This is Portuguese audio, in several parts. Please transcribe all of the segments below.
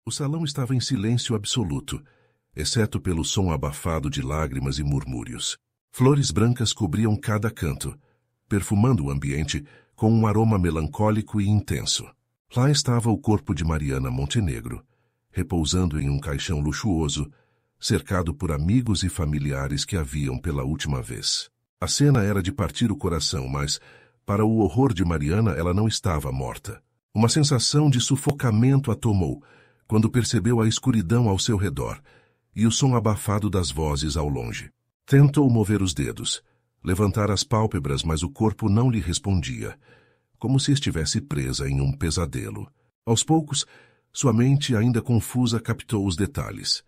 O salão estava em silêncio absoluto, exceto pelo som abafado de lágrimas e murmúrios. Flores brancas cobriam cada canto, perfumando o ambiente com um aroma melancólico e intenso. Lá estava o corpo de Mariana Montenegro, repousando em um caixão luxuoso, cercado por amigos e familiares que a viam pela última vez. A cena era de partir o coração, mas, para o horror de Mariana, ela não estava morta. Uma sensação de sufocamento a tomou, quando percebeu a escuridão ao seu redor e o som abafado das vozes ao longe. Tentou mover os dedos, levantar as pálpebras, mas o corpo não lhe respondia, como se estivesse presa em um pesadelo. Aos poucos, sua mente, ainda confusa, captou os detalhes.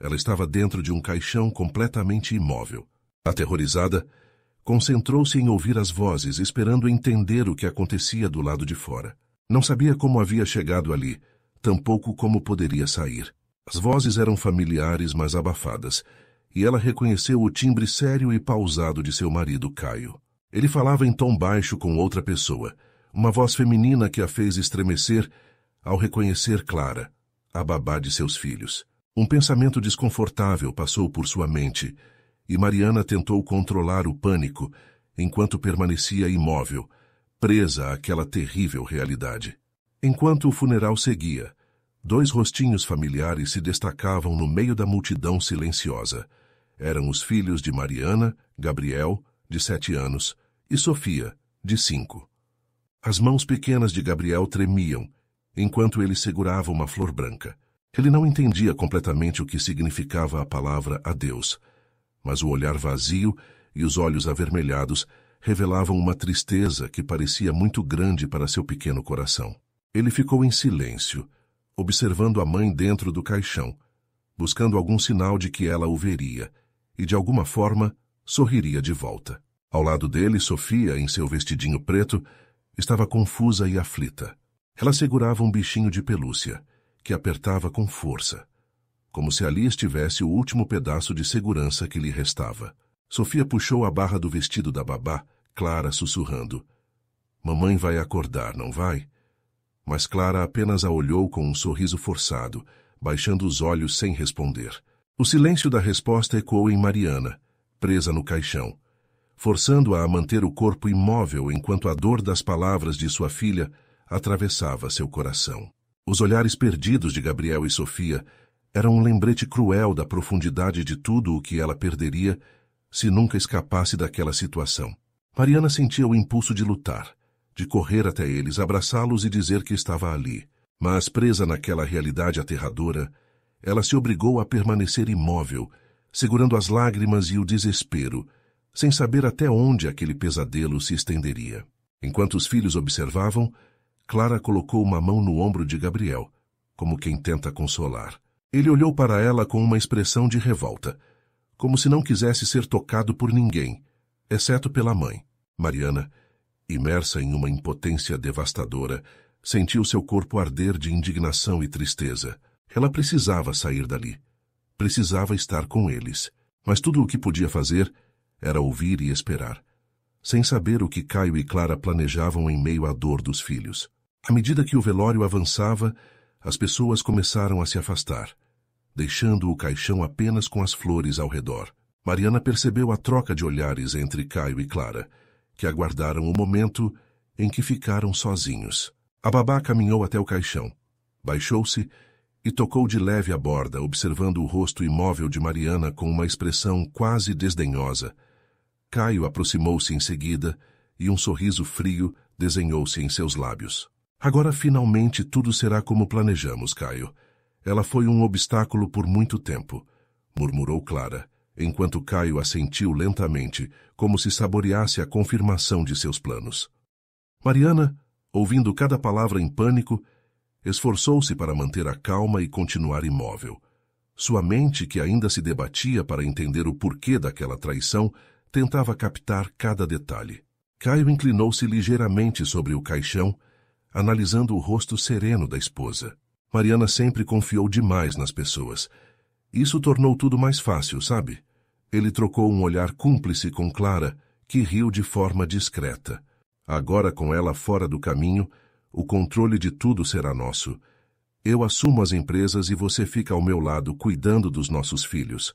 Ela estava dentro de um caixão completamente imóvel. Aterrorizada, concentrou-se em ouvir as vozes, esperando entender o que acontecia do lado de fora. Não sabia como havia chegado ali, tampouco como poderia sair. As vozes eram familiares, mas abafadas, e ela reconheceu o timbre sério e pausado de seu marido, Caio. Ele falava em tom baixo com outra pessoa, uma voz feminina que a fez estremecer ao reconhecer Clara, a babá de seus filhos. Um pensamento desconfortável passou por sua mente, e Mariana tentou controlar o pânico, enquanto permanecia imóvel, presa àquela terrível realidade. Enquanto o funeral seguia, 2 rostinhos familiares se destacavam no meio da multidão silenciosa. Eram os filhos de Mariana, Gabriel, de 7 anos, e Sofia, de 5. As mãos pequenas de Gabriel tremiam, enquanto ele segurava uma flor branca. Ele não entendia completamente o que significava a palavra adeus, mas o olhar vazio e os olhos avermelhados revelavam uma tristeza que parecia muito grande para seu pequeno coração. Ele ficou em silêncio, observando a mãe dentro do caixão, buscando algum sinal de que ela o veria, e de alguma forma sorriria de volta. Ao lado dele, Sofia, em seu vestidinho preto, estava confusa e aflita. Ela segurava um bichinho de pelúcia, que apertava com força, como se ali estivesse o último pedaço de segurança que lhe restava. Sofia puxou a barra do vestido da babá, Clara sussurrando: "Mamãe vai acordar, não vai?" Mas Clara apenas a olhou com um sorriso forçado, baixando os olhos sem responder. O silêncio da resposta ecoou em Mariana, presa no caixão, forçando-a a manter o corpo imóvel enquanto a dor das palavras de sua filha atravessava seu coração. Os olhares perdidos de Gabriel e Sofia eram um lembrete cruel da profundidade de tudo o que ela perderia se nunca escapasse daquela situação. Mariana sentia o impulso de lutar, de correr até eles, abraçá-los e dizer que estava ali. Mas, presa naquela realidade aterradora, ela se obrigou a permanecer imóvel, segurando as lágrimas e o desespero, sem saber até onde aquele pesadelo se estenderia. Enquanto os filhos observavam, Clara colocou uma mão no ombro de Gabriel, como quem tenta consolar. Ele olhou para ela com uma expressão de revolta, como se não quisesse ser tocado por ninguém, exceto pela mãe. Mariana, imersa em uma impotência devastadora, sentiu seu corpo arder de indignação e tristeza. Ela precisava sair dali. Precisava estar com eles. Mas tudo o que podia fazer era ouvir e esperar, sem saber o que Caio e Clara planejavam em meio à dor dos filhos. À medida que o velório avançava, as pessoas começaram a se afastar, deixando o caixão apenas com as flores ao redor. Mariana percebeu a troca de olhares entre Caio e Clara, que aguardaram o momento em que ficaram sozinhos. A babá caminhou até o caixão, baixou-se e tocou de leve a borda, observando o rosto imóvel de Mariana com uma expressão quase desdenhosa. Caio aproximou-se em seguida e um sorriso frio desenhou-se em seus lábios. "Agora finalmente tudo será como planejamos, Caio. Ela foi um obstáculo por muito tempo", murmurou Clara, enquanto Caio assentiu lentamente, como se saboreasse a confirmação de seus planos. Mariana, ouvindo cada palavra em pânico, esforçou-se para manter a calma e continuar imóvel. Sua mente, que ainda se debatia para entender o porquê daquela traição, tentava captar cada detalhe. Caio inclinou-se ligeiramente sobre o caixão, analisando o rosto sereno da esposa. Mariana sempre confiou demais nas pessoas. Isso tornou tudo mais fácil, sabe? Ele trocou um olhar cúmplice com Clara, que riu de forma discreta. Agora, com ela fora do caminho, o controle de tudo será nosso. Eu assumo as empresas e você fica ao meu lado cuidando dos nossos filhos.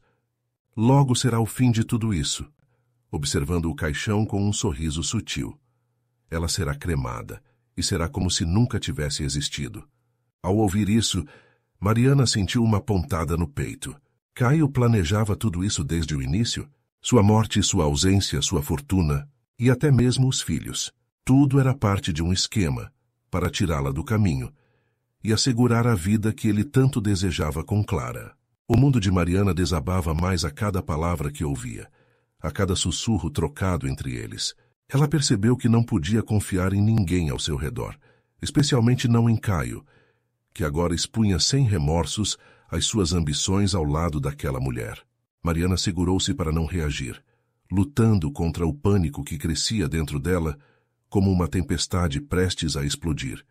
Logo será o fim de tudo isso. Observando o caixão com um sorriso sutil. Ela será cremada e será como se nunca tivesse existido. Ao ouvir isso, Mariana sentiu uma pontada no peito. Caio planejava tudo isso desde o início? Sua morte, sua ausência, sua fortuna e até mesmo os filhos. Tudo era parte de um esquema para tirá-la do caminho e assegurar a vida que ele tanto desejava com Clara. O mundo de Mariana desabava mais a cada palavra que ouvia, a cada sussurro trocado entre eles. Ela percebeu que não podia confiar em ninguém ao seu redor, especialmente não em Caio, que agora expunha sem remorsos as suas ambições ao lado daquela mulher. Mariana segurou-se para não reagir, lutando contra o pânico que crescia dentro dela como uma tempestade prestes a explodir.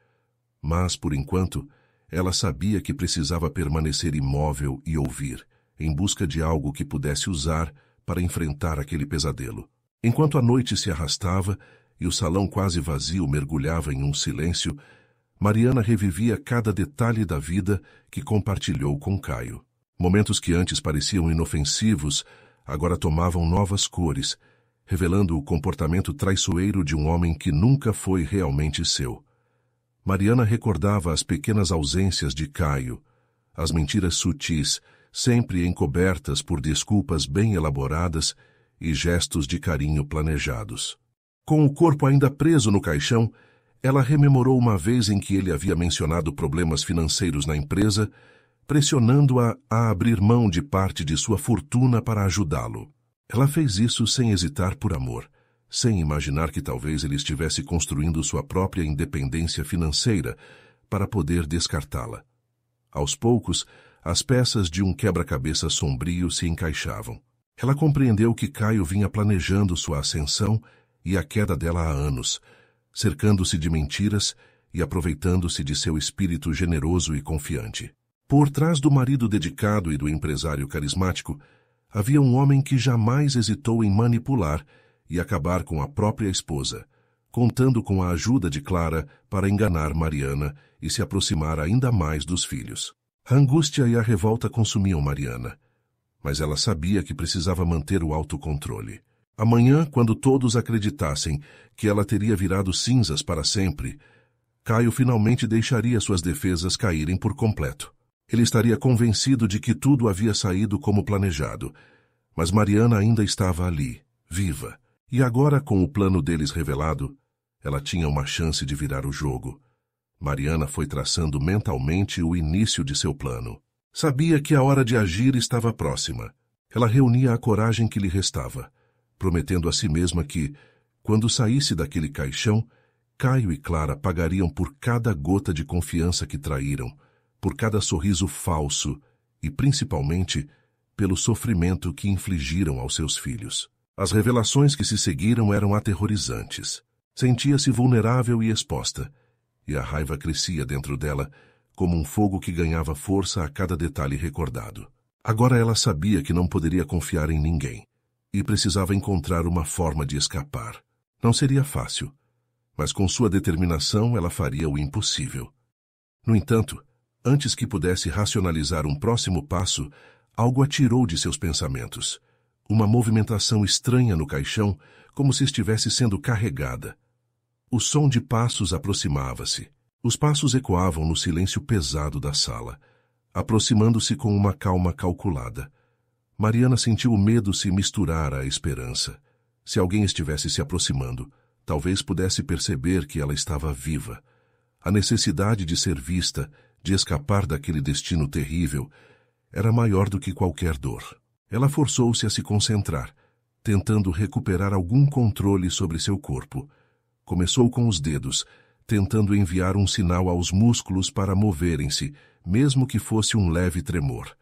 Mas, por enquanto, ela sabia que precisava permanecer imóvel e ouvir, em busca de algo que pudesse usar para enfrentar aquele pesadelo. Enquanto a noite se arrastava e o salão quase vazio mergulhava em um silêncio, Mariana revivia cada detalhe da vida que compartilhou com Caio. Momentos que antes pareciam inofensivos, agora tomavam novas cores, revelando o comportamento traiçoeiro de um homem que nunca foi realmente seu. Mariana recordava as pequenas ausências de Caio, as mentiras sutis, sempre encobertas por desculpas bem elaboradas e gestos de carinho planejados. Com o corpo ainda preso no caixão, ela rememorou uma vez em que ele havia mencionado problemas financeiros na empresa, pressionando-a a abrir mão de parte de sua fortuna para ajudá-lo. Ela fez isso sem hesitar por amor, sem imaginar que talvez ele estivesse construindo sua própria independência financeira para poder descartá-la. Aos poucos, as peças de um quebra-cabeça sombrio se encaixavam. Ela compreendeu que Caio vinha planejando sua ascensão e a queda dela há anos, cercando-se de mentiras e aproveitando-se de seu espírito generoso e confiante. Por trás do marido dedicado e do empresário carismático, havia um homem que jamais hesitou em manipular e acabar com a própria esposa, contando com a ajuda de Clara para enganar Mariana e se aproximar ainda mais dos filhos. A angústia e a revolta consumiam Mariana, mas ela sabia que precisava manter o autocontrole. Amanhã, quando todos acreditassem que ela teria virado cinzas para sempre, Caio finalmente deixaria suas defesas caírem por completo. Ele estaria convencido de que tudo havia saído como planejado, mas Mariana ainda estava ali, viva. E agora, com o plano deles revelado, ela tinha uma chance de virar o jogo. Mariana foi traçando mentalmente o início de seu plano. Sabia que a hora de agir estava próxima. Ela reunia a coragem que lhe restava, prometendo a si mesma que, quando saísse daquele caixão, Caio e Clara pagariam por cada gota de confiança que traíram, por cada sorriso falso e, principalmente, pelo sofrimento que infligiram aos seus filhos. As revelações que se seguiram eram aterrorizantes. Sentia-se vulnerável e exposta, e a raiva crescia dentro dela como um fogo que ganhava força a cada detalhe recordado. Agora ela sabia que não poderia confiar em ninguém, e precisava encontrar uma forma de escapar. Não seria fácil, mas com sua determinação ela faria o impossível. No entanto, antes que pudesse racionalizar um próximo passo, algo a tirou de seus pensamentos. Uma movimentação estranha no caixão, como se estivesse sendo carregada. O som de passos aproximava-se. Os passos ecoavam no silêncio pesado da sala, aproximando-se com uma calma calculada. Mariana sentiu o medo se misturar à esperança. Se alguém estivesse se aproximando, talvez pudesse perceber que ela estava viva. A necessidade de ser vista, de escapar daquele destino terrível, era maior do que qualquer dor. Ela forçou-se a se concentrar, tentando recuperar algum controle sobre seu corpo. Começou com os dedos, tentando enviar um sinal aos músculos para moverem-se, mesmo que fosse um leve tremor.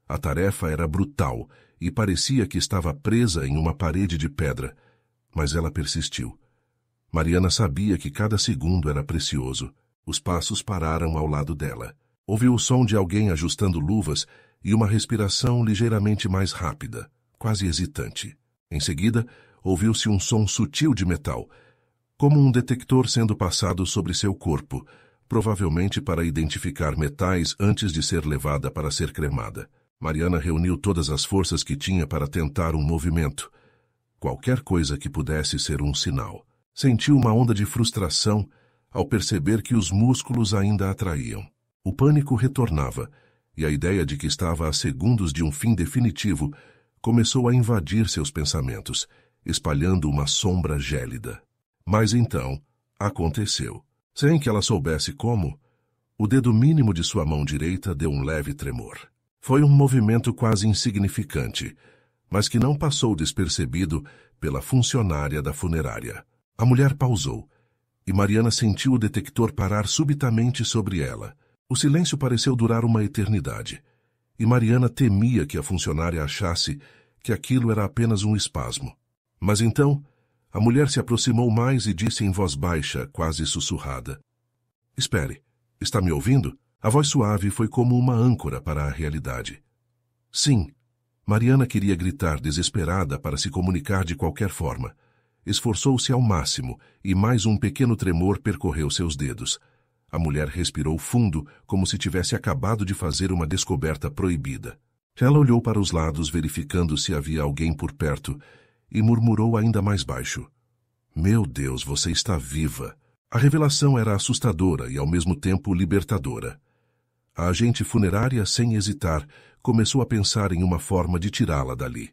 A tarefa era brutal e parecia que estava presa em uma parede de pedra, mas ela persistiu. Mariana sabia que cada segundo era precioso. Os passos pararam ao lado dela. Ouviu o som de alguém ajustando luvas e uma respiração ligeiramente mais rápida, quase hesitante. Em seguida, ouviu-se um som sutil de metal, como um detector sendo passado sobre seu corpo, provavelmente para identificar metais antes de ser levada para ser cremada. Mariana reuniu todas as forças que tinha para tentar um movimento. Qualquer coisa que pudesse ser um sinal. Sentiu uma onda de frustração ao perceber que os músculos ainda a atraíam. O pânico retornava, e a ideia de que estava a segundos de um fim definitivo começou a invadir seus pensamentos, espalhando uma sombra gélida. Mas então, aconteceu. Sem que ela soubesse como, o dedo mínimo de sua mão direita deu um leve tremor. Foi um movimento quase insignificante, mas que não passou despercebido pela funcionária da funerária. A mulher pausou, e Mariana sentiu o detector parar subitamente sobre ela. O silêncio pareceu durar uma eternidade, e Mariana temia que a funcionária achasse que aquilo era apenas um espasmo. Mas então, a mulher se aproximou mais e disse em voz baixa, quase sussurrada: "Espere, está me ouvindo?" A voz suave foi como uma âncora para a realidade. Sim, Mariana queria gritar desesperada para se comunicar de qualquer forma. Esforçou-se ao máximo e mais um pequeno tremor percorreu seus dedos. A mulher respirou fundo, como se tivesse acabado de fazer uma descoberta proibida. Ela olhou para os lados, verificando se havia alguém por perto, e murmurou ainda mais baixo: "Meu Deus, você está viva!" A revelação era assustadora e ao mesmo tempo libertadora. A agente funerária, sem hesitar, começou a pensar em uma forma de tirá-la dali.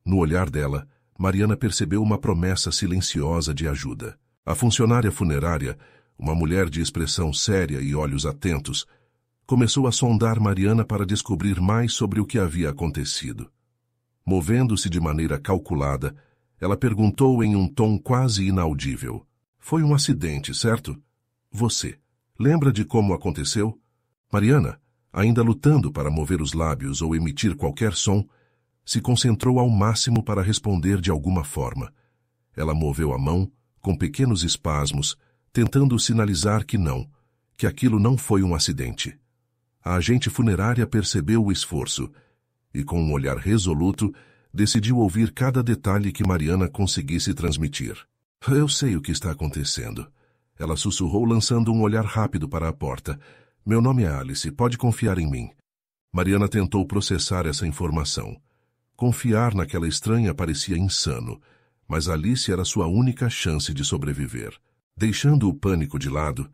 No olhar dela, Mariana percebeu uma promessa silenciosa de ajuda. A funcionária funerária, uma mulher de expressão séria e olhos atentos, começou a sondar Mariana para descobrir mais sobre o que havia acontecido. Movendo-se de maneira calculada, ela perguntou em um tom quase inaudível: "Foi um acidente, certo? Você lembra de como aconteceu?" Mariana, ainda lutando para mover os lábios ou emitir qualquer som, se concentrou ao máximo para responder de alguma forma. Ela moveu a mão, com pequenos espasmos, tentando sinalizar que aquilo não foi um acidente. A agente funerária percebeu o esforço e, com um olhar resoluto, decidiu ouvir cada detalhe que Mariana conseguisse transmitir. "Eu sei o que está acontecendo." Ela sussurrou, lançando um olhar rápido para a porta. "Meu nome é Alice, pode confiar em mim." Mariana tentou processar essa informação. Confiar naquela estranha parecia insano, mas Alice era sua única chance de sobreviver. Deixando o pânico de lado,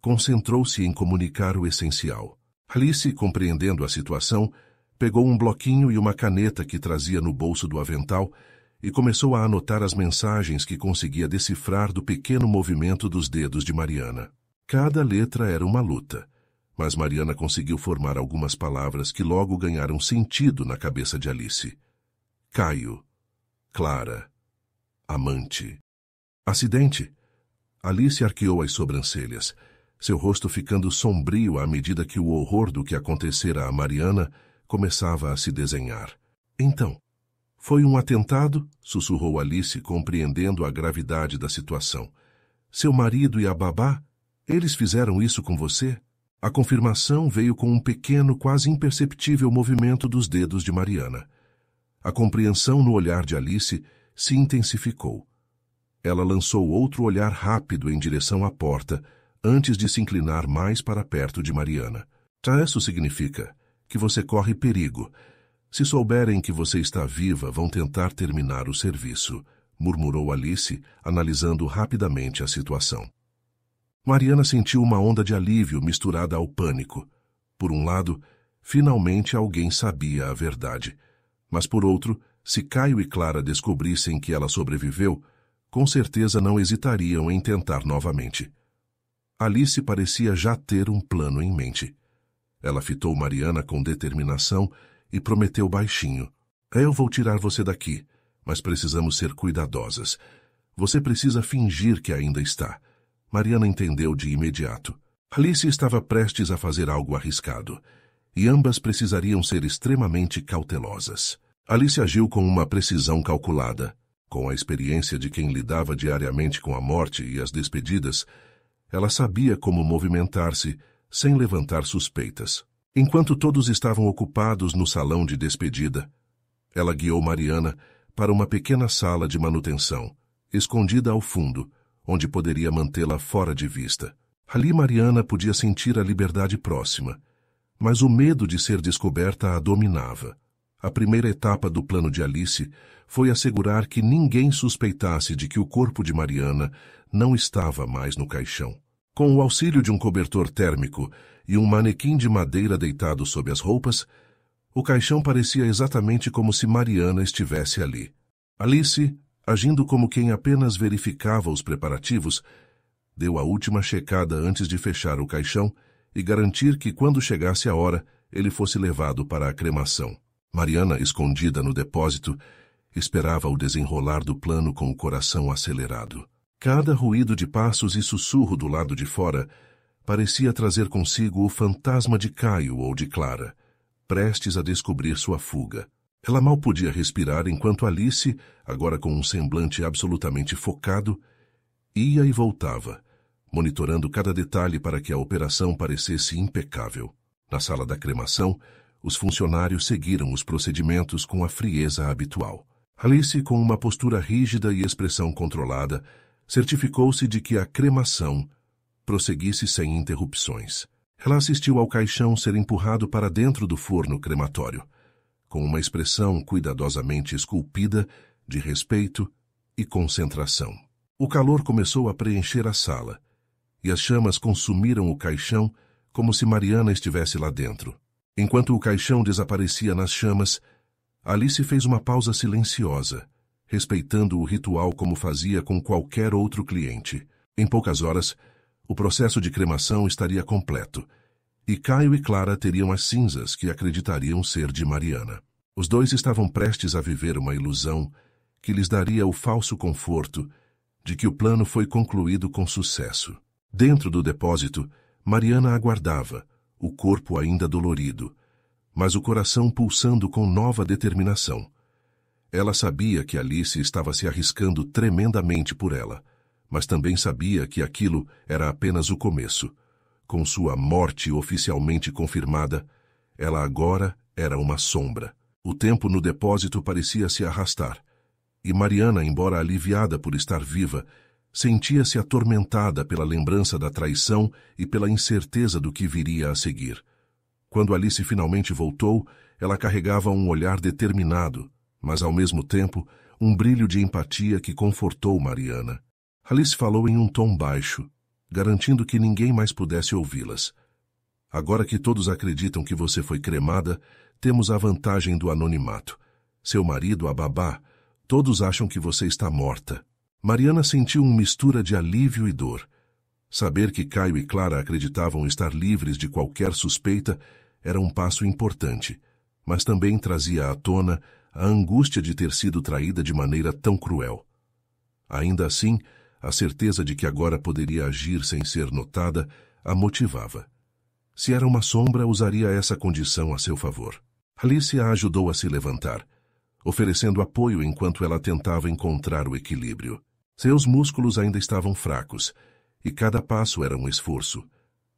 concentrou-se em comunicar o essencial. Alice, compreendendo a situação, pegou um bloquinho e uma caneta que trazia no bolso do avental e começou a anotar as mensagens que conseguia decifrar do pequeno movimento dos dedos de Mariana. Cada letra era uma luta, mas Mariana conseguiu formar algumas palavras que logo ganharam sentido na cabeça de Alice. Caio, Clara, amante. Acidente? Alice arqueou as sobrancelhas, seu rosto ficando sombrio à medida que o horror do que acontecera a Mariana começava a se desenhar. "Então, foi um atentado?" sussurrou Alice, compreendendo a gravidade da situação. "Seu marido e a babá, eles fizeram isso com você?" A confirmação veio com um pequeno, quase imperceptível movimento dos dedos de Mariana. A compreensão no olhar de Alice se intensificou. Ela lançou outro olhar rápido em direção à porta, antes de se inclinar mais para perto de Mariana. "Isso significa que você corre perigo. Se souberem que você está viva, vão tentar terminar o serviço", murmurou Alice, analisando rapidamente a situação. Mariana sentiu uma onda de alívio misturada ao pânico. Por um lado, finalmente alguém sabia a verdade. Mas por outro, se Caio e Clara descobrissem que ela sobreviveu, com certeza não hesitariam em tentar novamente. Alice parecia já ter um plano em mente. Ela fitou Mariana com determinação e prometeu baixinho: "Eu vou tirar você daqui, mas precisamos ser cuidadosas. Você precisa fingir que ainda está." Mariana entendeu de imediato. Alice estava prestes a fazer algo arriscado, e ambas precisariam ser extremamente cautelosas. Alice agiu com uma precisão calculada. Com a experiência de quem lidava diariamente com a morte e as despedidas, ela sabia como movimentar-se sem levantar suspeitas. Enquanto todos estavam ocupados no salão de despedida, ela guiou Mariana para uma pequena sala de manutenção, escondida ao fundo, onde poderia mantê-la fora de vista. Ali Mariana podia sentir a liberdade próxima, mas o medo de ser descoberta a dominava. A primeira etapa do plano de Alice foi assegurar que ninguém suspeitasse de que o corpo de Mariana não estava mais no caixão. Com o auxílio de um cobertor térmico e um manequim de madeira deitado sob as roupas, o caixão parecia exatamente como se Mariana estivesse ali. Alice, agindo como quem apenas verificava os preparativos, deu a última checada antes de fechar o caixão e garantir que, quando chegasse a hora, ele fosse levado para a cremação. Mariana, escondida no depósito, esperava o desenrolar do plano com o coração acelerado. Cada ruído de passos e sussurro do lado de fora parecia trazer consigo o fantasma de Caio ou de Clara, prestes a descobrir sua fuga. Ela mal podia respirar enquanto Alice, agora com um semblante absolutamente focado, ia e voltava, monitorando cada detalhe para que a operação parecesse impecável. Na sala da cremação, os funcionários seguiram os procedimentos com a frieza habitual. Alice, com uma postura rígida e expressão controlada, certificou-se de que a cremação prosseguisse sem interrupções. Ela assistiu ao caixão ser empurrado para dentro do forno crematório, com uma expressão cuidadosamente esculpida de respeito e concentração. O calor começou a preencher a sala, e as chamas consumiram o caixão como se Mariana estivesse lá dentro. Enquanto o caixão desaparecia nas chamas, Alice fez uma pausa silenciosa, respeitando o ritual como fazia com qualquer outro cliente. Em poucas horas, o processo de cremação estaria completo, e Caio e Clara teriam as cinzas que acreditariam ser de Mariana. Os dois estavam prestes a viver uma ilusão que lhes daria o falso conforto de que o plano foi concluído com sucesso. Dentro do depósito, Mariana aguardava, o corpo ainda dolorido, mas o coração pulsando com nova determinação. Ela sabia que Alice estava se arriscando tremendamente por ela, mas também sabia que aquilo era apenas o começo. Com sua morte oficialmente confirmada, ela agora era uma sombra. O tempo no depósito parecia se arrastar, e Mariana, embora aliviada por estar viva, sentia-se atormentada pela lembrança da traição e pela incerteza do que viria a seguir. Quando Alice finalmente voltou, ela carregava um olhar determinado, mas ao mesmo tempo um brilho de empatia que confortou Mariana. Alice falou em um tom baixo, garantindo que ninguém mais pudesse ouvi-las. Agora que todos acreditam que você foi cremada, temos a vantagem do anonimato. Seu marido, a babá, todos acham que você está morta. Mariana sentiu uma mistura de alívio e dor. Saber que Caio e Clara acreditavam estar livres de qualquer suspeita era um passo importante, mas também trazia à tona a angústia de ter sido traída de maneira tão cruel. Ainda assim, a certeza de que agora poderia agir sem ser notada a motivava. Se era uma sombra, usaria essa condição a seu favor. Alice a ajudou a se levantar, oferecendo apoio enquanto ela tentava encontrar o equilíbrio. Seus músculos ainda estavam fracos, e cada passo era um esforço,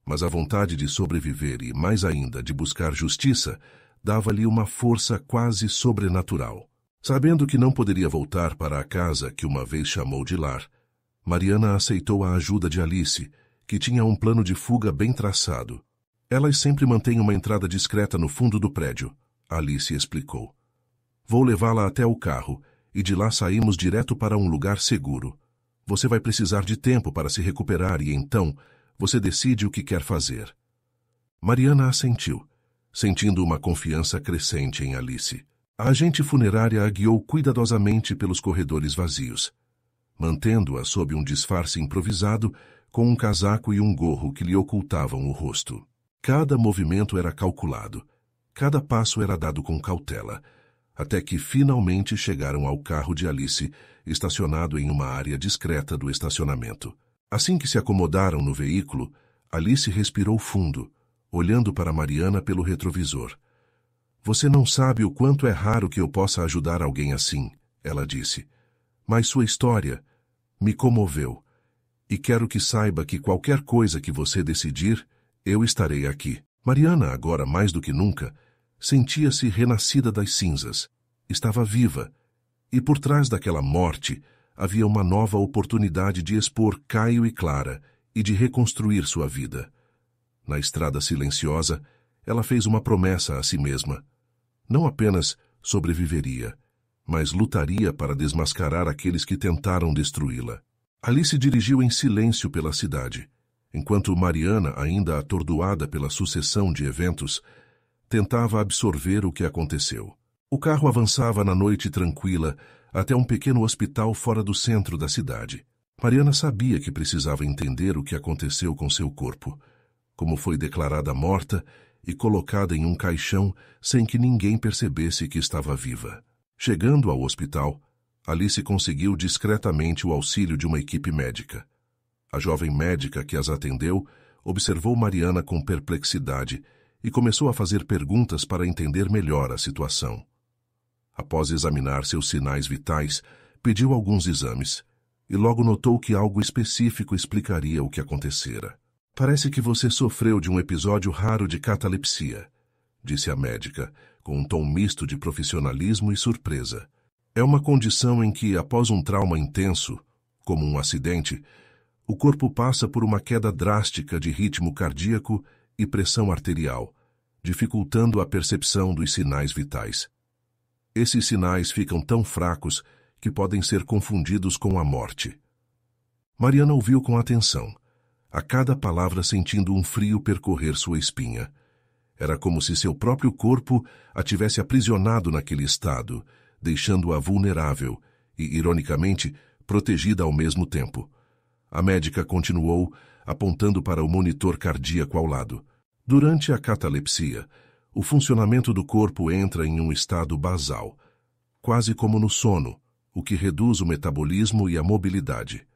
mas a vontade de sobreviver e, mais ainda, de buscar justiça, dava-lhe uma força quase sobrenatural. Sabendo que não poderia voltar para a casa que uma vez chamou de lar, Mariana aceitou a ajuda de Alice, que tinha um plano de fuga bem traçado. Elas sempre mantêm uma entrada discreta no fundo do prédio, Alice explicou. Vou levá-la até o carro, e de lá saímos direto para um lugar seguro. Você vai precisar de tempo para se recuperar e então você decide o que quer fazer. Mariana assentiu, sentindo uma confiança crescente em Alice. A agente funerária a guiou cuidadosamente pelos corredores vazios, mantendo-a sob um disfarce improvisado com um casaco e um gorro que lhe ocultavam o rosto. Cada movimento era calculado, cada passo era dado com cautela, até que finalmente chegaram ao carro de Alice, estacionado em uma área discreta do estacionamento. Assim que se acomodaram no veículo, Alice respirou fundo, olhando para Mariana pelo retrovisor. Você não sabe o quanto é raro que eu possa ajudar alguém assim, ela disse. Mas sua história me comoveu, e quero que saiba que qualquer coisa que você decidir, eu estarei aqui. Mariana, agora mais do que nunca, sentia-se renascida das cinzas. Estava viva, e por trás daquela morte havia uma nova oportunidade de expor Caio e Clara e de reconstruir sua vida. Na estrada silenciosa, ela fez uma promessa a si mesma. Não apenas sobreviveria, mas lutaria para desmascarar aqueles que tentaram destruí-la. Alice dirigiu em silêncio pela cidade, enquanto Mariana, ainda atordoada pela sucessão de eventos, tentava absorver o que aconteceu. O carro avançava na noite tranquila até um pequeno hospital fora do centro da cidade. Mariana sabia que precisava entender o que aconteceu com seu corpo, como foi declarada morta e colocada em um caixão sem que ninguém percebesse que estava viva. Chegando ao hospital, Alice conseguiu discretamente o auxílio de uma equipe médica. A jovem médica que as atendeu observou Mariana com perplexidade e começou a fazer perguntas para entender melhor a situação. Após examinar seus sinais vitais, pediu alguns exames e logo notou que algo específico explicaria o que acontecera. Parece que você sofreu de um episódio raro de catalepsia, disse a médica, com um tom misto de profissionalismo e surpresa. É uma condição em que, após um trauma intenso, como um acidente, o corpo passa por uma queda drástica de ritmo cardíaco e pressão arterial, dificultando a percepção dos sinais vitais. Esses sinais ficam tão fracos que podem ser confundidos com a morte. Mariana ouviu com atenção, a cada palavra sentindo um frio percorrer sua espinha. Era como se seu próprio corpo a tivesse aprisionado naquele estado, deixando-a vulnerável e, ironicamente, protegida ao mesmo tempo. A médica continuou, apontando para o monitor cardíaco ao lado. Durante a catalepsia, o funcionamento do corpo entra em um estado basal, quase como no sono, o que reduz o metabolismo e a mobilidade.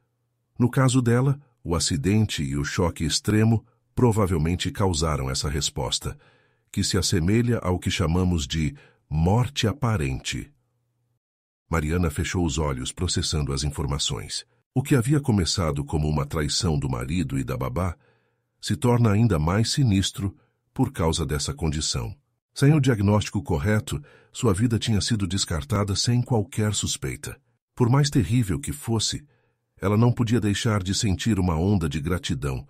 No caso dela, o acidente e o choque extremo provavelmente causaram essa resposta, que se assemelha ao que chamamos de morte aparente. Mariana fechou os olhos processando as informações. O que havia começado como uma traição do marido e da babá se torna ainda mais sinistro por causa dessa condição. Sem o diagnóstico correto, sua vida tinha sido descartada sem qualquer suspeita. Por mais terrível que fosse, ela não podia deixar de sentir uma onda de gratidão.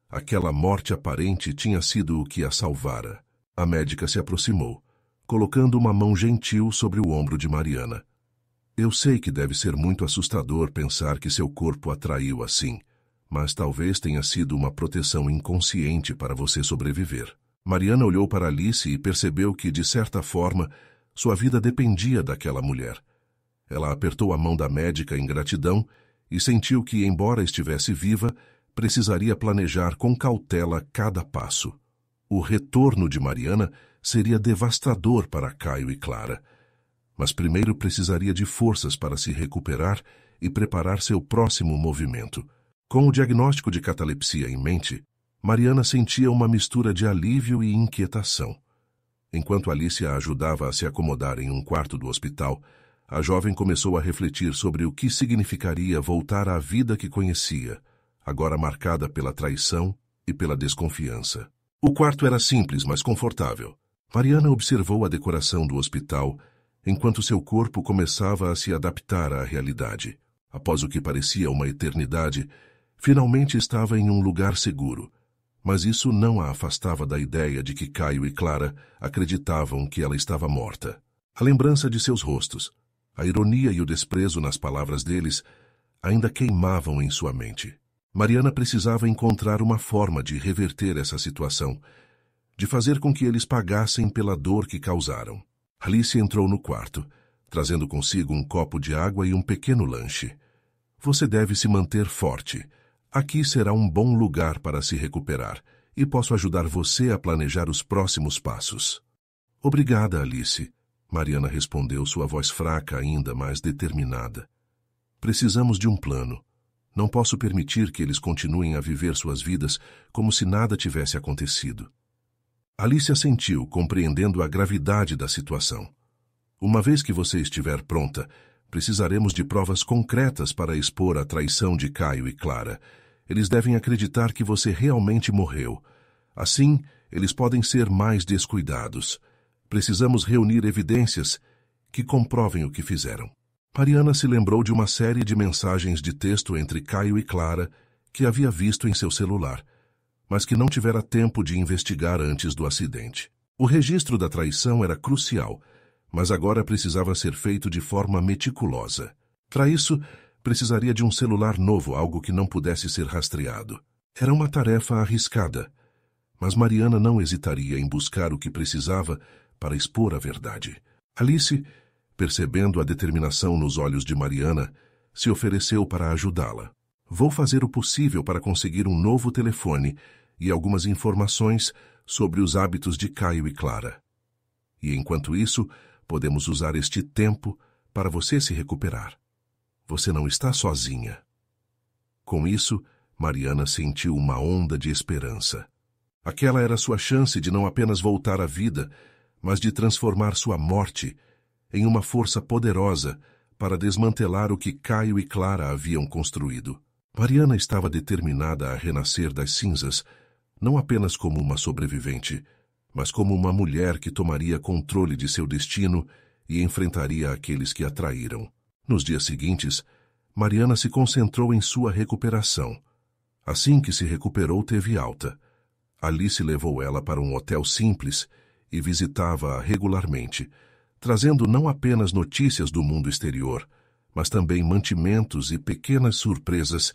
Aquela morte aparente tinha sido o que a salvara. A médica se aproximou, colocando uma mão gentil sobre o ombro de Mariana. Eu sei que deve ser muito assustador pensar que seu corpo a traiu assim, mas talvez tenha sido uma proteção inconsciente para você sobreviver. Mariana olhou para Alice e percebeu que, de certa forma, sua vida dependia daquela mulher. Ela apertou a mão da médica em gratidão e sentiu que, embora estivesse viva, precisaria planejar com cautela cada passo. O retorno de Mariana seria devastador para Caio e Clara, mas primeiro precisaria de forças para se recuperar e preparar seu próximo movimento. Com o diagnóstico de catalepsia em mente, Mariana sentia uma mistura de alívio e inquietação. Enquanto Alice a ajudava a se acomodar em um quarto do hospital, a jovem começou a refletir sobre o que significaria voltar à vida que conhecia, agora marcada pela traição e pela desconfiança. O quarto era simples, mas confortável. Mariana observou a decoração do hospital, enquanto seu corpo começava a se adaptar à realidade. Após o que parecia uma eternidade, finalmente estava em um lugar seguro, mas isso não a afastava da ideia de que Caio e Clara acreditavam que ela estava morta. A lembrança de seus rostos, a ironia e o desprezo nas palavras deles ainda queimavam em sua mente. Mariana precisava encontrar uma forma de reverter essa situação, de fazer com que eles pagassem pela dor que causaram. Alice entrou no quarto, trazendo consigo um copo de água e um pequeno lanche. Você deve se manter forte. Aqui será um bom lugar para se recuperar e posso ajudar você a planejar os próximos passos. Obrigada, Alice. Mariana respondeu, sua voz fraca ainda, mas determinada. Precisamos de um plano. Não posso permitir que eles continuem a viver suas vidas como se nada tivesse acontecido. Alice assentiu, compreendendo a gravidade da situação. Uma vez que você estiver pronta, precisaremos de provas concretas para expor a traição de Caio e Clara. Eles devem acreditar que você realmente morreu. Assim, eles podem ser mais descuidados. Precisamos reunir evidências que comprovem o que fizeram. Mariana se lembrou de uma série de mensagens de texto entre Caio e Clara que havia visto em seu celular, mas que não tivera tempo de investigar antes do acidente. O registro da traição era crucial, mas agora precisava ser feito de forma meticulosa. Para isso, precisaria de um celular novo, algo que não pudesse ser rastreado. Era uma tarefa arriscada, mas Mariana não hesitaria em buscar o que precisava para expor a verdade. Alice, percebendo a determinação nos olhos de Mariana, se ofereceu para ajudá-la. Vou fazer o possível para conseguir um novo telefone e algumas informações sobre os hábitos de Caio e Clara. E enquanto isso, podemos usar este tempo para você se recuperar. Você não está sozinha. Com isso, Mariana sentiu uma onda de esperança. Aquela era sua chance de não apenas voltar à vida, mas de transformar sua morte em uma força poderosa para desmantelar o que Caio e Clara haviam construído. Mariana estava determinada a renascer das cinzas, não apenas como uma sobrevivente, mas como uma mulher que tomaria controle de seu destino e enfrentaria aqueles que a traíram. Nos dias seguintes, Mariana se concentrou em sua recuperação. Assim que se recuperou, teve alta. Alice levou ela para um hotel simples e visitava-a regularmente, trazendo não apenas notícias do mundo exterior, mas também mantimentos e pequenas surpresas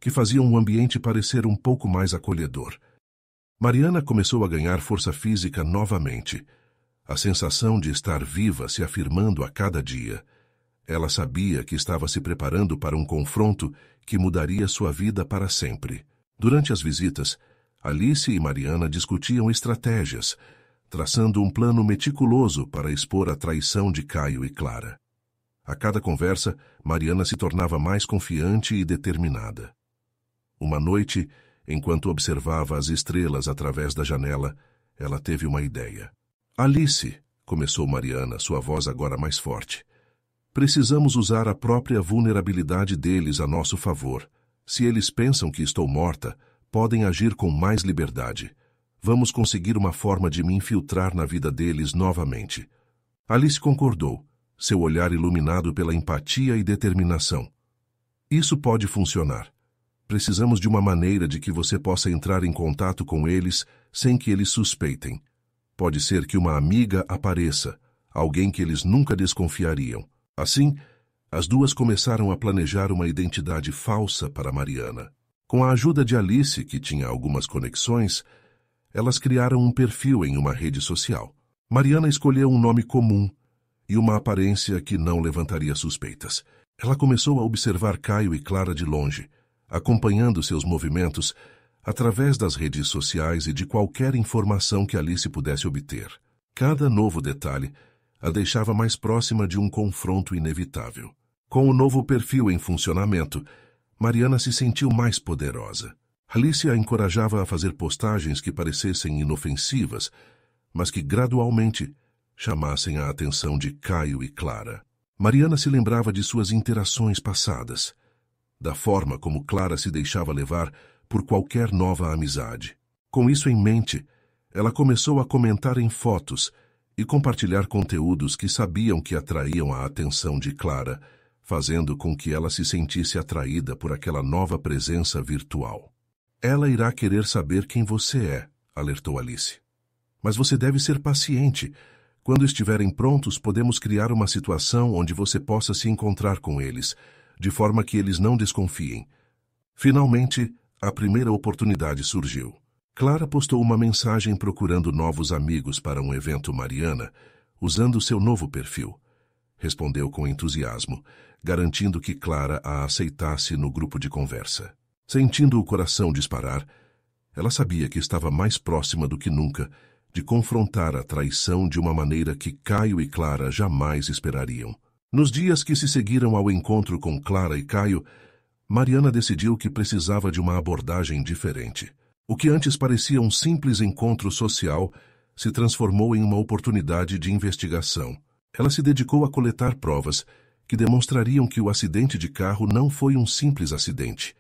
que faziam o ambiente parecer um pouco mais acolhedor. Mariana começou a ganhar força física novamente, a sensação de estar viva se afirmando a cada dia. Ela sabia que estava se preparando para um confronto que mudaria sua vida para sempre. Durante as visitas, Alice e Mariana discutiam estratégias, traçando um plano meticuloso para expor a traição de Caio e Clara. A cada conversa, Mariana se tornava mais confiante e determinada. Uma noite, enquanto observava as estrelas através da janela, ela teve uma ideia. Alice, começou Mariana, sua voz agora mais forte. Precisamos usar a própria vulnerabilidade deles a nosso favor. Se eles pensam que estou morta, podem agir com mais liberdade. Vamos conseguir uma forma de me infiltrar na vida deles novamente. Alice concordou, seu olhar iluminado pela empatia e determinação. Isso pode funcionar. Precisamos de uma maneira de que você possa entrar em contato com eles sem que eles suspeitem. Pode ser que uma amiga apareça, alguém que eles nunca desconfiariam. Assim, as duas começaram a planejar uma identidade falsa para Mariana. Com a ajuda de Alice, que tinha algumas conexões, elas criaram um perfil em uma rede social. Mariana escolheu um nome comum e uma aparência que não levantaria suspeitas. Ela começou a observar Caio e Clara de longe, acompanhando seus movimentos através das redes sociais e de qualquer informação que Alice pudesse obter. Cada novo detalhe a deixava mais próxima de um confronto inevitável. Com o novo perfil em funcionamento, Mariana se sentiu mais poderosa. Alice a encorajava a fazer postagens que parecessem inofensivas, mas que gradualmente chamassem a atenção de Caio e Clara. Mariana se lembrava de suas interações passadas, da forma como Clara se deixava levar por qualquer nova amizade. Com isso em mente, ela começou a comentar em fotos e compartilhar conteúdos que sabiam que atraíam a atenção de Clara, fazendo com que ela se sentisse atraída por aquela nova presença virtual. Ela irá querer saber quem você é, alertou Alice. Mas você deve ser paciente. Quando estiverem prontos, podemos criar uma situação onde você possa se encontrar com eles, de forma que eles não desconfiem. Finalmente, a primeira oportunidade surgiu. Clara postou uma mensagem procurando novos amigos para um evento Mariana, usando seu novo perfil. Respondeu com entusiasmo, garantindo que Clara a aceitasse no grupo de conversa. Sentindo o coração disparar, ela sabia que estava mais próxima do que nunca de confrontar a traição de uma maneira que Caio e Clara jamais esperariam. Nos dias que se seguiram ao encontro com Clara e Caio, Mariana decidiu que precisava de uma abordagem diferente. O que antes parecia um simples encontro social se transformou em uma oportunidade de investigação. Ela se dedicou a coletar provas que demonstrariam que o acidente de carro não foi um simples acidente,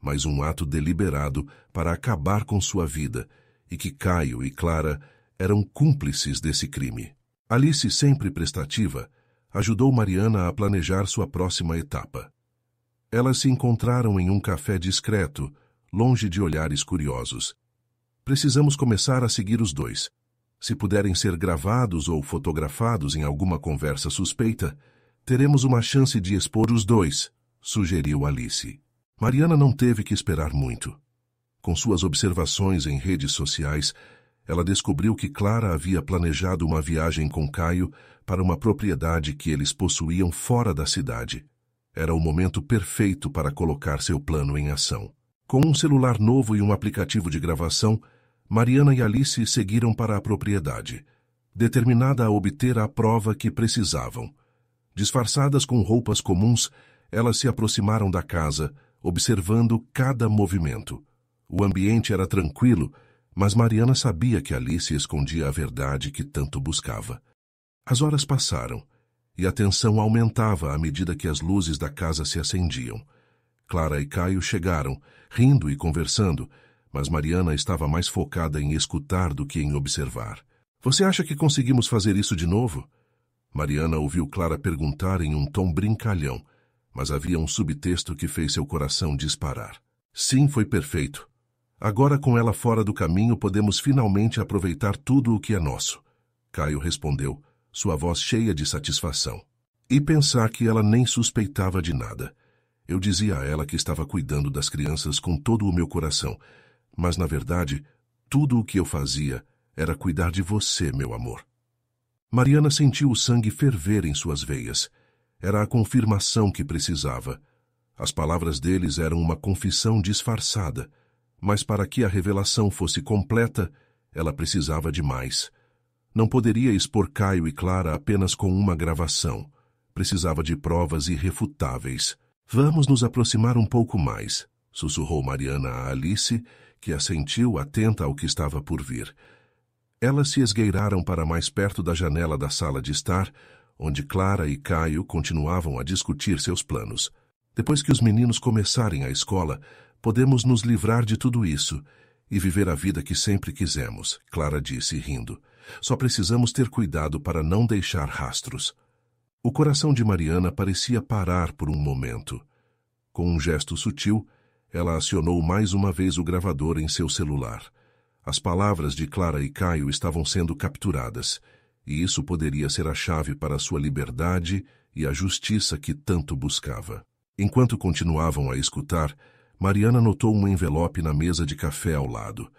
mas um ato deliberado para acabar com sua vida, e que Caio e Clara eram cúmplices desse crime. Alice, sempre prestativa, ajudou Mariana a planejar sua próxima etapa. Elas se encontraram em um café discreto, longe de olhares curiosos. Precisamos começar a seguir os dois. Se puderem ser gravados ou fotografados em alguma conversa suspeita, teremos uma chance de expor os dois, sugeriu Alice. Mariana não teve que esperar muito. Com suas observações em redes sociais, ela descobriu que Clara havia planejado uma viagem com Caio para uma propriedade que eles possuíam fora da cidade. Era o momento perfeito para colocar seu plano em ação. Com um celular novo e um aplicativo de gravação, Mariana e Alice seguiram para a propriedade, determinada a obter a prova que precisavam. Disfarçadas com roupas comuns, elas se aproximaram da casa, observando cada movimento. O ambiente era tranquilo, mas Mariana sabia que Alice escondia a verdade que tanto buscava. As horas passaram, e a tensão aumentava à medida que as luzes da casa se acendiam. Clara e Caio chegaram, rindo e conversando, mas Mariana estava mais focada em escutar do que em observar. Você acha que conseguimos fazer isso de novo? Mariana ouviu Clara perguntar em um tom brincalhão, mas havia um subtexto que fez seu coração disparar. Sim, foi perfeito. Agora, com ela fora do caminho, podemos finalmente aproveitar tudo o que é nosso. Caio respondeu, sua voz cheia de satisfação. E pensar que ela nem suspeitava de nada. Eu dizia a ela que estava cuidando das crianças com todo o meu coração, mas, na verdade, tudo o que eu fazia era cuidar de você, meu amor. Mariana sentiu o sangue ferver em suas veias. Era a confirmação que precisava. As palavras deles eram uma confissão disfarçada, mas para que a revelação fosse completa, ela precisava de mais. Não poderia expor Caio e Clara apenas com uma gravação. Precisava de provas irrefutáveis. Vamos nos aproximar um pouco mais, sussurrou Mariana a Alice, que assentiu atenta ao que estava por vir. Elas se esgueiraram para mais perto da janela da sala de estar, onde Clara e Caio continuavam a discutir seus planos. Depois que os meninos começarem a escola, podemos nos livrar de tudo isso e viver a vida que sempre quisemos, Clara disse, rindo. Só precisamos ter cuidado para não deixar rastros. O coração de Mariana parecia parar por um momento. Com um gesto sutil, ela acionou mais uma vez o gravador em seu celular. As palavras de Clara e Caio estavam sendo capturadas, e isso poderia ser a chave para sua liberdade e a justiça que tanto buscava. Enquanto continuavam a escutar, Mariana notou um envelope na mesa de café ao lado.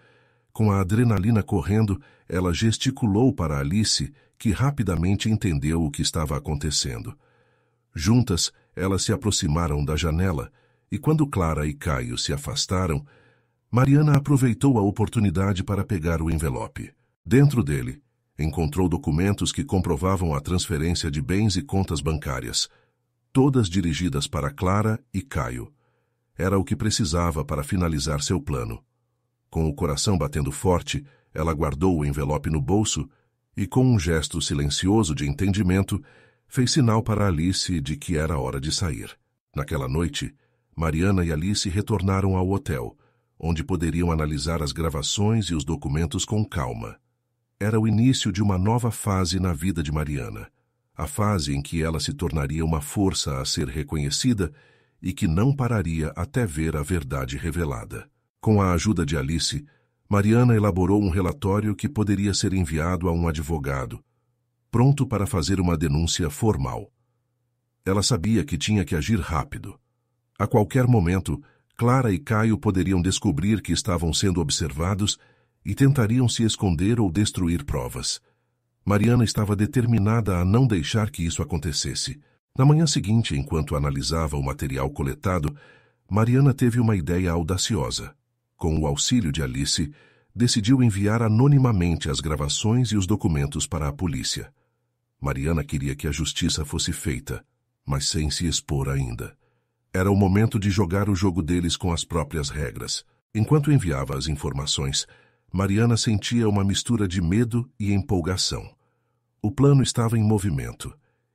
Com a adrenalina correndo, ela gesticulou para Alice, que rapidamente entendeu o que estava acontecendo. Juntas, elas se aproximaram da janela, e quando Clara e Caio se afastaram, Mariana aproveitou a oportunidade para pegar o envelope. Dentro dele, encontrou documentos que comprovavam a transferência de bens e contas bancárias, todas dirigidas para Clara e Caio. Era o que precisava para finalizar seu plano. Com o coração batendo forte, ela guardou o envelope no bolso e, com um gesto silencioso de entendimento, fez sinal para Alice de que era hora de sair. Naquela noite, Mariana e Alice retornaram ao hotel, onde poderiam analisar as gravações e os documentos com calma. Era o início de uma nova fase na vida de Mariana, a fase em que ela se tornaria uma força a ser reconhecida e que não pararia até ver a verdade revelada. Com a ajuda de Alice, Mariana elaborou um relatório que poderia ser enviado a um advogado, pronto para fazer uma denúncia formal. Ela sabia que tinha que agir rápido. A qualquer momento, Clara e Caio poderiam descobrir que estavam sendo observados e tentariam se esconder ou destruir provas. Mariana estava determinada a não deixar que isso acontecesse. Na manhã seguinte, enquanto analisava o material coletado, Mariana teve uma ideia audaciosa. Com o auxílio de Alice, decidiu enviar anonimamente as gravações e os documentos para a polícia. Mariana queria que a justiça fosse feita, mas sem se expor ainda. Era o momento de jogar o jogo deles com as próprias regras. Enquanto enviava as informações, Mariana sentia uma mistura de medo e empolgação. O plano estava em movimento,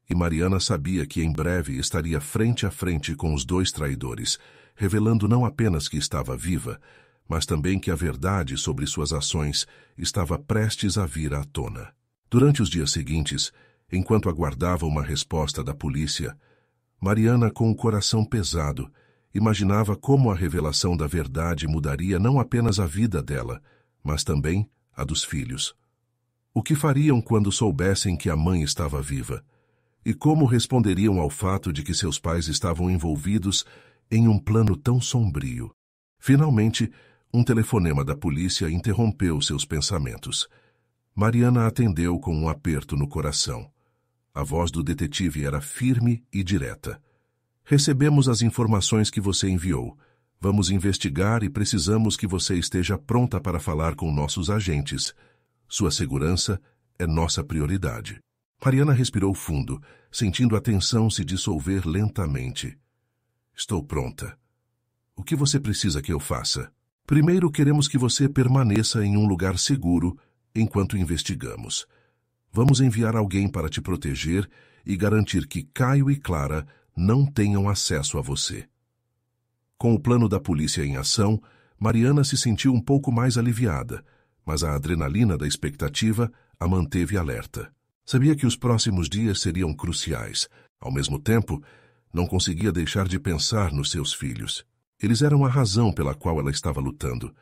e Mariana sabia que em breve estaria frente a frente com os dois traidores, revelando não apenas que estava viva, mas também que a verdade sobre suas ações estava prestes a vir à tona. Durante os dias seguintes, enquanto aguardava uma resposta da polícia, Mariana, com o coração pesado, Imaginava como a revelação da verdade mudaria não apenas a vida dela, mas também a dos filhos. O que fariam quando soubessem que a mãe estava viva? E como responderiam ao fato de que seus pais estavam envolvidos em um plano tão sombrio? Finalmente, um telefonema da polícia interrompeu seus pensamentos. Mariana atendeu com um aperto no coração. A voz do detetive era firme e direta. Recebemos as informações que você enviou. Vamos investigar e precisamos que você esteja pronta para falar com nossos agentes. Sua segurança é nossa prioridade. Mariana respirou fundo, sentindo a tensão se dissolver lentamente. Estou pronta. O que você precisa que eu faça? Primeiro, queremos que você permaneça em um lugar seguro enquanto investigamos. Vamos enviar alguém para te proteger e garantir que Caio e Clara não tenham acesso a você. Com o plano da polícia em ação, Mariana se sentiu um pouco mais aliviada, mas a adrenalina da expectativa a manteve alerta. Sabia que os próximos dias seriam cruciais. Ao mesmo tempo, não conseguia deixar de pensar nos seus filhos. Eles eram a razão pela qual ela estava lutando,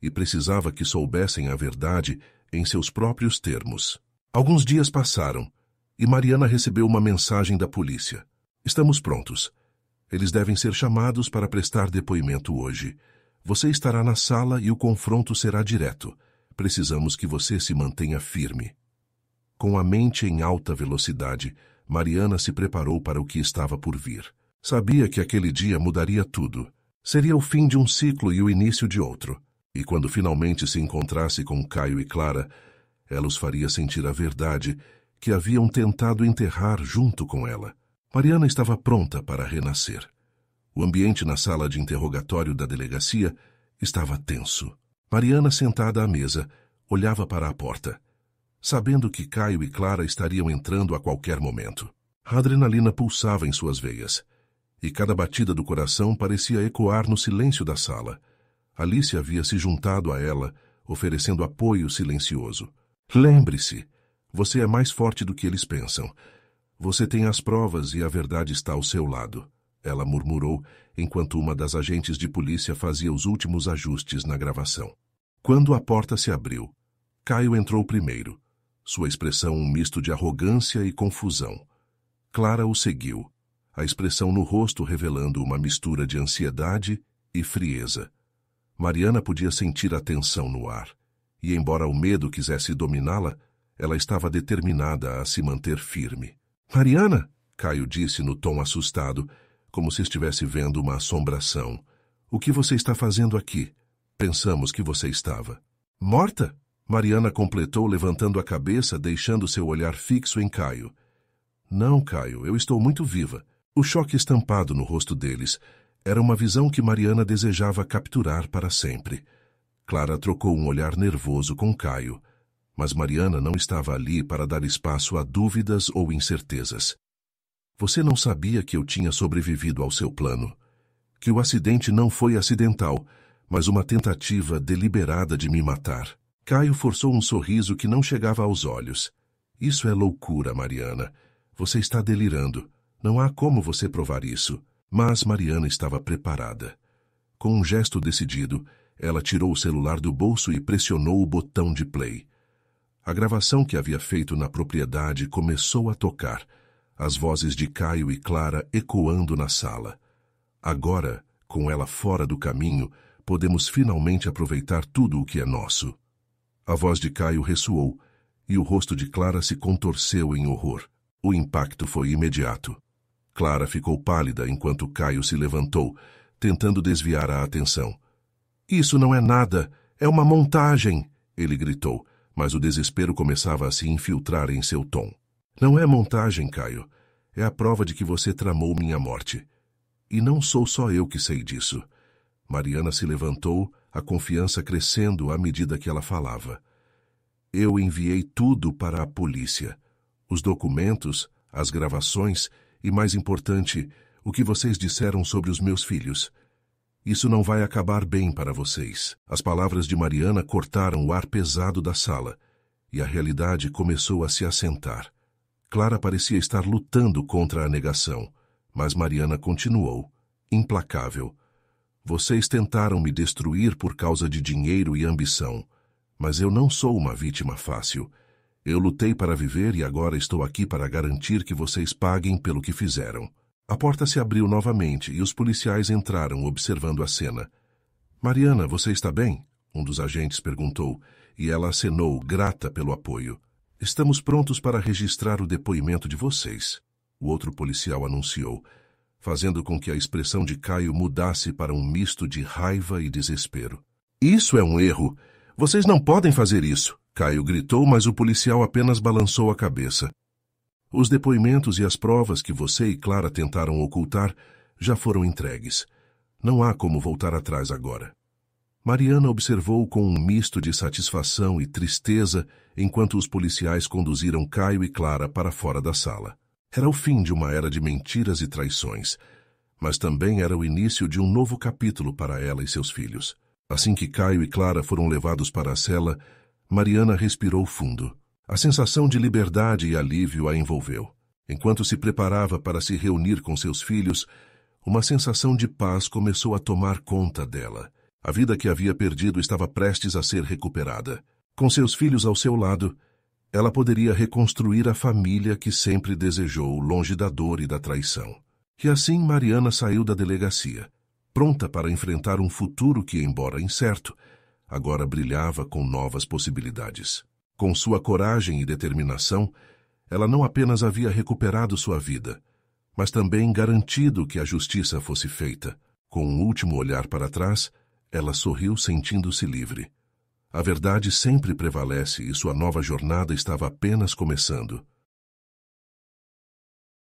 e precisava que soubessem a verdade em seus próprios termos. Alguns dias passaram, e Mariana recebeu uma mensagem da polícia. Estamos prontos. Eles devem ser chamados para prestar depoimento hoje. Você estará na sala e o confronto será direto. Precisamos que você se mantenha firme. Com a mente em alta velocidade, Mariana se preparou para o que estava por vir. Sabia que aquele dia mudaria tudo. Seria o fim de um ciclo e o início de outro. E quando finalmente se encontrasse com Caio e Clara, ela os faria sentir a verdade que haviam tentado enterrar junto com ela. Mariana estava pronta para renascer. O ambiente na sala de interrogatório da delegacia estava tenso. Mariana, sentada à mesa, olhava para a porta, sabendo que Caio e Clara estariam entrando a qualquer momento. A adrenalina pulsava em suas veias, e cada batida do coração parecia ecoar no silêncio da sala. Alice havia se juntado a ela, oferecendo apoio silencioso. Lembre-se, você é mais forte do que eles pensam. Você tem as provas e a verdade está ao seu lado, ela murmurou, enquanto uma das agentes de polícia fazia os últimos ajustes na gravação. Quando a porta se abriu, Caio entrou primeiro, sua expressão um misto de arrogância e confusão. Clara o seguiu, a expressão no rosto revelando uma mistura de ansiedade e frieza. Mariana podia sentir a tensão no ar, e embora o medo quisesse dominá-la, ela estava determinada a se manter firme. Mariana, Caio disse no tom assustado, como se estivesse vendo uma assombração. O que você está fazendo aqui? Pensamos que você estava. Morta? Mariana completou levantando a cabeça, deixando seu olhar fixo em Caio. Não, Caio, eu estou muito viva. O choque estampado no rosto deles era uma visão que Mariana desejava capturar para sempre. Clara trocou um olhar nervoso com Caio, mas Mariana não estava ali para dar espaço a dúvidas ou incertezas. Você não sabia que eu tinha sobrevivido ao seu plano, que o acidente não foi acidental, mas uma tentativa deliberada de me matar. Caio forçou um sorriso que não chegava aos olhos. Isso é loucura, Mariana. Você está delirando. Não há como você provar isso. Mas Mariana estava preparada. Com um gesto decidido, ela tirou o celular do bolso e pressionou o botão de play. A gravação que havia feito na propriedade começou a tocar, as vozes de Caio e Clara ecoando na sala. Agora, com ela fora do caminho, podemos finalmente aproveitar tudo o que é nosso. A voz de Caio ressoou, e o rosto de Clara se contorceu em horror. O impacto foi imediato. Clara ficou pálida enquanto Caio se levantou, tentando desviar a atenção. Isso não é nada, é uma montagem, ele gritou, mas o desespero começava a se infiltrar em seu tom. Não é montagem, Caio. É a prova de que você tramou minha morte. E não sou só eu que sei disso. Mariana se levantou, a confiança crescendo à medida que ela falava. Eu enviei tudo para a polícia. Os documentos, as gravações e, mais importante, o que vocês disseram sobre os meus filhos. Isso não vai acabar bem para vocês. As palavras de Mariana cortaram o ar pesado da sala, e a realidade começou a se assentar. Clara parecia estar lutando contra a negação, mas Mariana continuou. implacável. Vocês tentaram me destruir por causa de dinheiro e ambição, mas eu não sou uma vítima fácil. Eu lutei para viver e agora estou aqui para garantir que vocês paguem pelo que fizeram. A porta se abriu novamente e os policiais entraram observando a cena. Mariana, você está bem? Um dos agentes perguntou, e ela acenou, grata pelo apoio. Estamos prontos para registrar o depoimento de vocês, o outro policial anunciou, fazendo com que a expressão de Caio mudasse para um misto de raiva e desespero. Isso é um erro! Vocês não podem fazer isso! Caio gritou, mas o policial apenas balançou a cabeça. Os depoimentos e as provas que você e Clara tentaram ocultar já foram entregues. Não há como voltar atrás agora. Mariana observou com um misto de satisfação e tristeza enquanto os policiais conduziram Caio e Clara para fora da sala. Era o fim de uma era de mentiras e traições, mas também era o início de um novo capítulo para ela e seus filhos. Assim que Caio e Clara foram levados para a cela, Mariana respirou fundo. A sensação de liberdade e alívio a envolveu. Enquanto se preparava para se reunir com seus filhos, uma sensação de paz começou a tomar conta dela. A vida que havia perdido estava prestes a ser recuperada. Com seus filhos ao seu lado, ela poderia reconstruir a família que sempre desejou, longe da dor e da traição. E assim Mariana saiu da delegacia, pronta para enfrentar um futuro que, embora incerto, agora brilhava com novas possibilidades. Com sua coragem e determinação, ela não apenas havia recuperado sua vida, mas também garantido que a justiça fosse feita. Com um último olhar para trás, ela sorriu sentindo-se livre. A verdade sempre prevalece e sua nova jornada estava apenas começando.